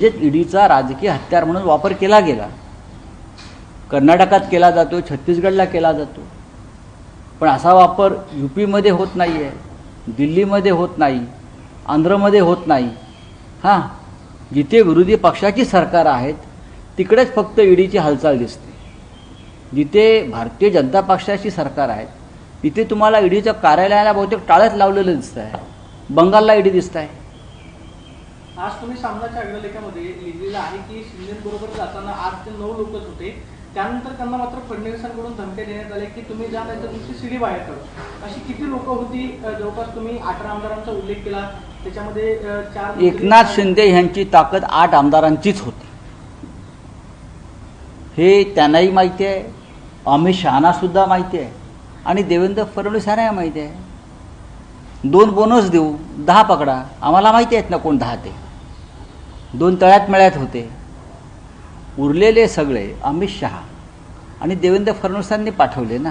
ईडीचा राजकीय हत्यार म्हणून वापर केला गेला. कर्नाटकात केला जातो, छत्तीसगडला केला जातो, पण असा वापर यूपीमध्ये होत नाही आहे, दिल्लीमध्ये होत नाही, आंध्रमध्ये होत नाही. हां, जिथे विरोधी पक्षाची सरकार आहेत तिकडेच फक्त ईडीची हालचाल दिसते. जिथे भारतीय जनता पक्षाची सरकार आहे तिथे तुम्हाला ईडीच्या कार्यालयाला बहुतेक टाळच लावलेलं दिसतं आहे. बंगालला ईडी दिसत आहे. आज तुम्ही सामनाच्या अग्रलेखामध्ये लिहिलेलं आहे की शिंदेबरोबर जाताना 8 ते 9 लोकच होते. त्यानंतर त्यांना मात्र फडणवीसांकडून धमक्या देण्यात आल्या की तुम्ही जा नाही तर तुमची सीडी बाहेर करू. अशी किती लोक होती? जवळपास तुम्ही 18 आमदारांचा उल्लेख केला, त्याच्यामध्ये 4 एकनाथ शिंदे यांची ताकद 8 आमदारांचीच होती हे त्यांनाही माहिती आहे, अमित शहाना सुद्धा माहिती आहे आणि देवेंद्र फडणवीस यांनाही माहिती आहे. 2 बोनस देऊ, 10 पकडा, आम्हाला माहिती आहेत ना कोण 10 ते. 2 तळ्यात मळ्यात होते. उरलेले सगळे अमित शहा आणि देवेंद्र फडणवीसांनी पाठवले ना.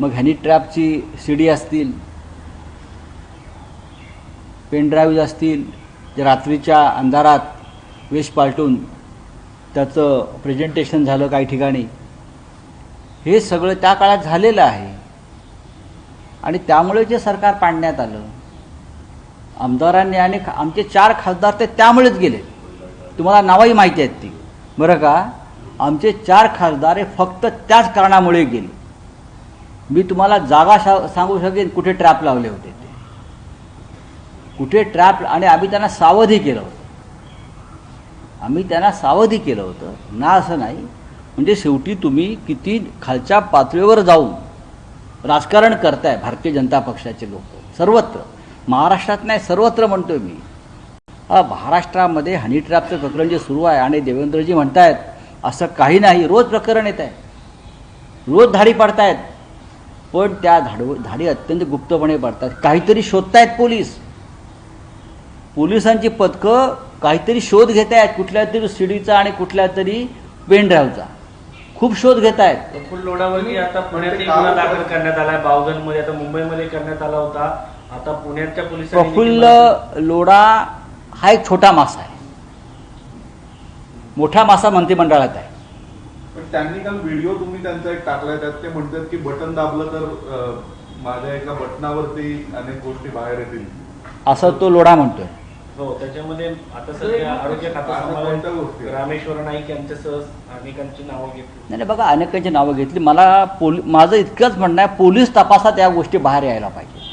मग हॅनी ट्रॅपची सीडी असतील, पेन ड्राईव्ह असतील, जे रात्रीच्या अंधारात वेश पालटून त्याचं प्रेझेंटेशन झालं काही ठिकाणी, हे सगळं त्या काळात झालेलं आहे आणि त्यामुळे जे सरकार पाडण्यात आलं. आमदारांनी आणि आमचे 4 खासदार ते त्यामुळेच गेले. तुम्हाला नावही माहिती आहेत ती, बरं का. आमचे 4 खासदार हे फक्त त्याच कारणामुळे गेले. मी तुम्हाला जागा सांगू शकेन कुठे ट्रॅप लावले होते ते, कुठे ट्रॅप, आणि आम्ही त्यांना सावधी केलं होतं. आम्ही त्यांना सावधी केलं होतं ना, असं नाही. म्हणजे शेवटी तुम्ही किती खालच्या पातळीवर जाऊन राजकारण करताय भारतीय जनता पक्षाचे लोक सर्वत्र, महाराष्ट्रात नाही सर्वत्र म्हणतोय मी. महाराष्ट्रामध्ये हनी ट्रॅपचं प्रकरण जे सुरू आहे आणि देवेंद्रजी म्हणतायत असं काही नाही, रोज प्रकरण येत आहे, रोज धाडी पडतायत, पण त्या धाडी अत्यंत गुप्तपणे पडतात. काहीतरी शोधतायत पोलिसांची पथकं काहीतरी शोध घेत आहेत, कुठल्या तरी सीडीचा आणि कुठल्या तरी पेन ड्राईव्हचा खूप शोध घेत आहेत. प्रफुल्ल लोढावरती आता पुण्यात गुन्हा दाखल करण्यात आला, बावधनमध्ये, आता मुंबईमध्ये करण्यात आला होता, आता पुण्याच्या पोलिसांनी. प्रफुल्ल लोढा हा एक छोटा मासा आहे, मोठा मासा मंत्रिमंडळात आहे. पण त्यांनी काल व्हिडिओ तुम्ही त्यांचा एक टाकलाय, त्यात ते म्हणतात की बटन दाबलं तर माझ्या एका बटनावरती अनेक गोष्टी बाहेर येतील, असं तो लोढा म्हणतोय. हो, त्याच्यामध्ये आता सध्या आरोग्य खातं रामेश्वर नाईक यांच्यासह अनेकांची नावं घेतली. नाही बघा, अनेकांची नावं घेतली. माझं इतकंच म्हणणं आहे, पोलीस तपासात या गोष्टी बाहेर यायला पाहिजे.